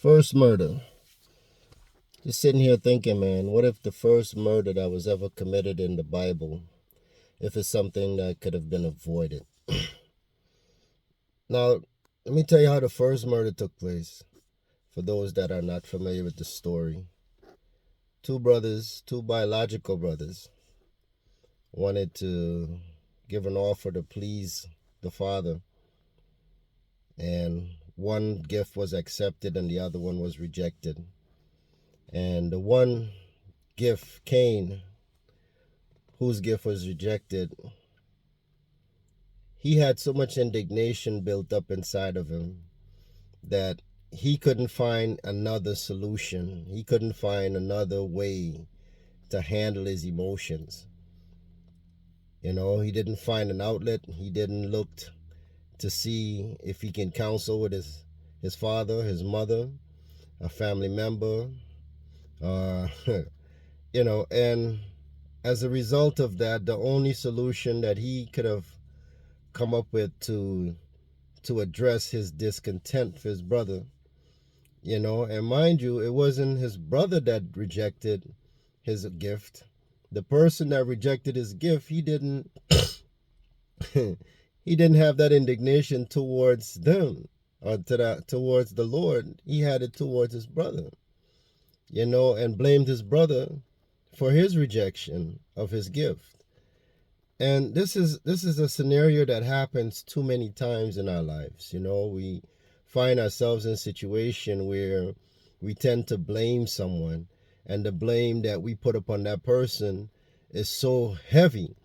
First murder. Just sitting here thinking, man, what if the first murder that was ever committed in the Bible, if it's something that could have been avoided? Now, let me tell you how the first murder took place, for those that are not familiar with the story. Two brothers, two biological brothers, wanted to give an offer to please the father, and one gift was accepted and the other one was rejected. And the one gift, Cain, whose gift was rejected, he had so much indignation built up inside of him that he couldn't find another solution. He couldn't find another way to handle his emotions. He didn't find an outlet. He didn't look to see if he can counsel with his father, his mother, a family member, uh, and as a result of that, the only solution that he could have come up with to address his discontent for his brother, and mind you, it wasn't his brother that rejected his gift. The person that rejected his gift, he didn't he didn't have that indignation towards them or towards the Lord. He had it towards his brother, and blamed his brother for his rejection of his gift. And this is a scenario that happens too many times in our lives. We find ourselves in a situation where we tend to blame someone, and the blame that we put upon that person is so heavy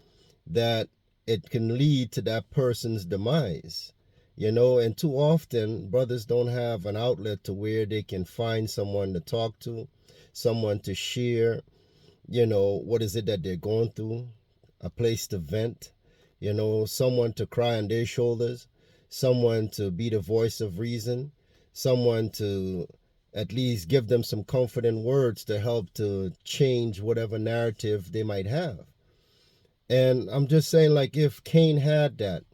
that it can lead to that person's demise. And too often brothers don't have an outlet to where they can find someone to talk to, someone to share, what is it that they're going through, a place to vent, someone to cry on their shoulders, someone to be the voice of reason, someone to at least give them some comforting words to help to change whatever narrative they might have. And I'm just saying, like, if Cain had that,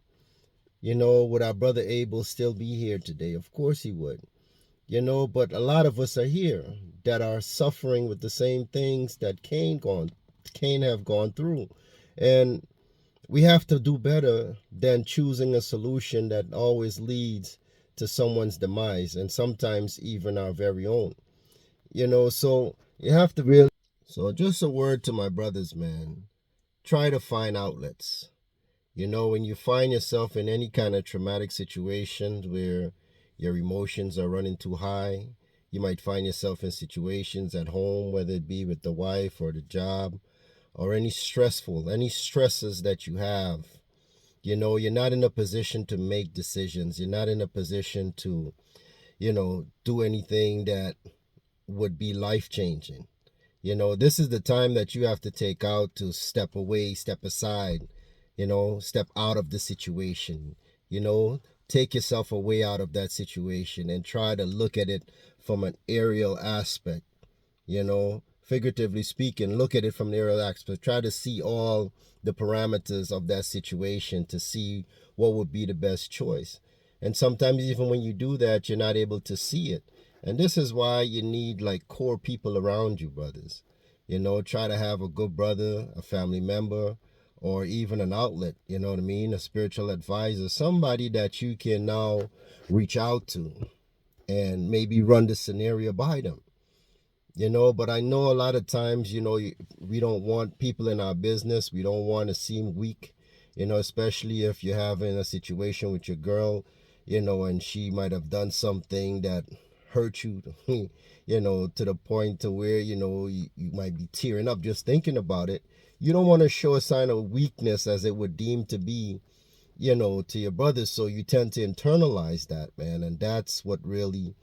would our brother Abel still be here today? Of course he would. But a lot of us are here that are suffering with the same things that Cain have gone through. And we have to do better than choosing a solution that always leads to someone's demise, and sometimes even our very own. So you have to really. So just a word to my brothers, man. Try to find outlets. When you find yourself in any kind of traumatic situations where your emotions are running too high, you might find yourself in situations at home, whether it be with the wife or the job, or any stresses that you have. You're not in a position to make decisions. You're not in a position to, do anything that would be life-changing. This is the time that you have to take out to step away, step aside, step out of the situation, take yourself away out of that situation and try to look at it from an aerial aspect, figuratively speaking, look at it from the aerial aspect. Try to see all the parameters of that situation to see what would be the best choice. And sometimes even when you do that, you're not able to see it. And this is why you need like core people around you, brothers. Try to have a good brother, a family member, or even an outlet, you know what I mean? A spiritual advisor, somebody that you can now reach out to and maybe run the scenario by them. But I know a lot of times, we don't want people in our business. We don't want to seem weak, especially if you're having a situation with your girl, and she might have done something that hurt you, to the point to where, you might be tearing up just thinking about it. You don't want to show a sign of weakness as it would deem to be, to your brothers. So you tend to internalize that, man. And that's what really,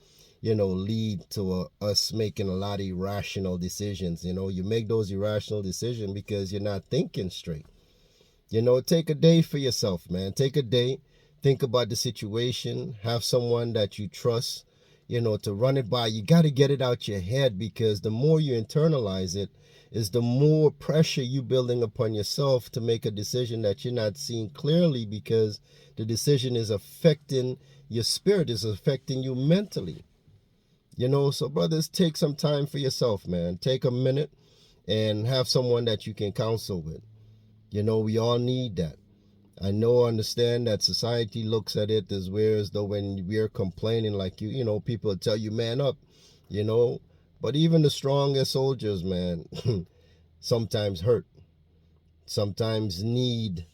lead to us making a lot of irrational decisions. You make those irrational decisions because you're not thinking straight. Take a day for yourself, man. Take a day, think about the situation, have someone that you trust, to run it by. You got to get it out your head, because the more you internalize it is the more pressure you building upon yourself to make a decision that you're not seeing clearly, because the decision is affecting your spirit, is affecting you mentally. You know, so brothers, take some time for yourself, man. Take a minute and have someone that you can counsel with. You know, we all need that. I know, understand that society looks at it as where as though when we're complaining, like you know, people tell you, man up, you know. But even the strongest soldiers, man, sometimes hurt, sometimes need,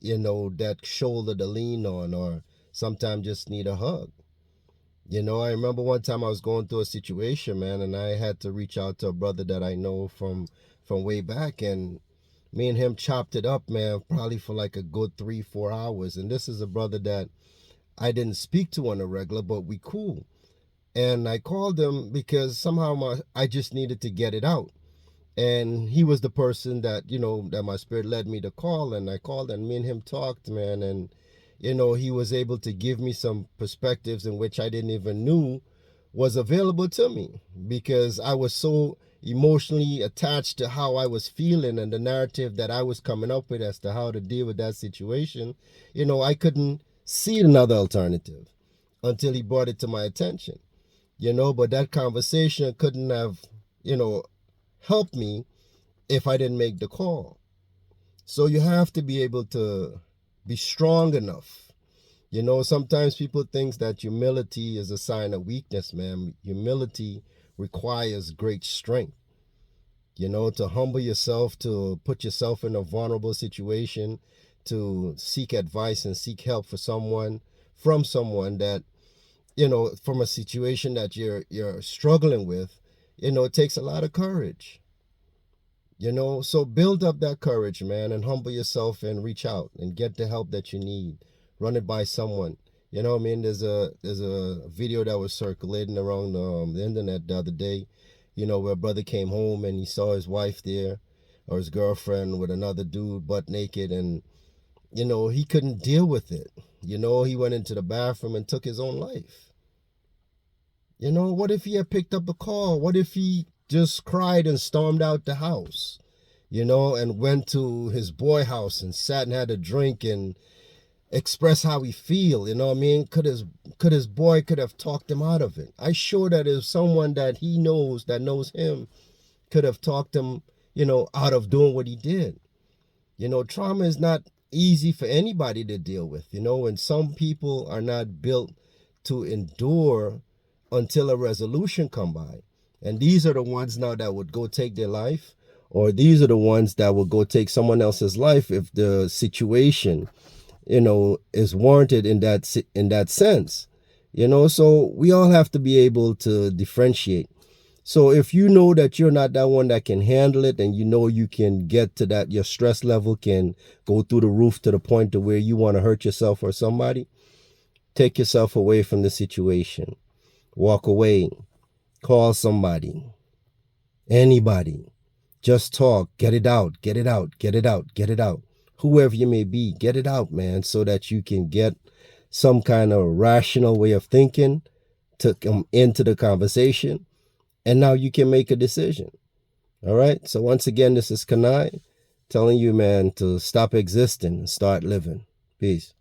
you know, that shoulder to lean on, or sometimes just need a hug. You know, I remember one time I was going through a situation, man, and I had to reach out to a brother that I know from way back, and me and him chopped it up, man, probably for like a good 3-4 hours. And this is a brother that I didn't speak to on a regular, but we cool. And I called him because somehow I just needed to get it out. And he was the person that, you know, that my spirit led me to call. And I called and me and him talked, man. And, you know, he was able to give me some perspectives in which I didn't even knew was available to me, because I was so emotionally attached to how I was feeling and the narrative that I was coming up with as to how to deal with that situation. You know, I couldn't see another alternative until he brought it to my attention. You know, but that conversation couldn't have, you know, helped me if I didn't make the call. So you have to be able to be strong enough. You know, sometimes people think that humility is a sign of weakness, man. Humility requires great strength. You know, to humble yourself, to put yourself in a vulnerable situation, to seek advice and seek help for someone, from someone that, you know, from a situation that you're struggling with. You know, it takes a lot of courage. You know, so build up that courage, man, and humble yourself and reach out and get the help that you need. Run it by someone. You know what I mean? There's a video that was circulating around the internet the other day, you know, where a brother came home and he saw his wife there, or his girlfriend with another dude butt naked, and, you know, he couldn't deal with it. You know, he went into the bathroom and took his own life. You know, what if he had picked up the call? What if he just cried and stormed out the house, you know, and went to his boy house and sat and had a drink and express how he feel, you know what I mean? Could his boy could have talked him out of it. I sure that if someone that he knows that knows him could have talked him, you know, out of doing what he did. You know, trauma is not easy for anybody to deal with, you know, and some people are not built to endure until a resolution come by. And these are the ones now that would go take their life, or these are the ones that will go take someone else's life if the situation, you know, is warranted in that sense. You know, so we all have to be able to differentiate. So if you know that you're not that one that can handle it, and you know you can get to that, your stress level can go through the roof to the point to where you want to hurt yourself or somebody, take yourself away from the situation. Walk away. Call somebody. Anybody. Just talk. Get it out. Get it out. Get it out. Get it out. Whoever you may be, get it out, man, so that you can get some kind of rational way of thinking to come into the conversation, and now you can make a decision. All right? So once again, this is Kanai telling you, man, to stop existing and start living. Peace.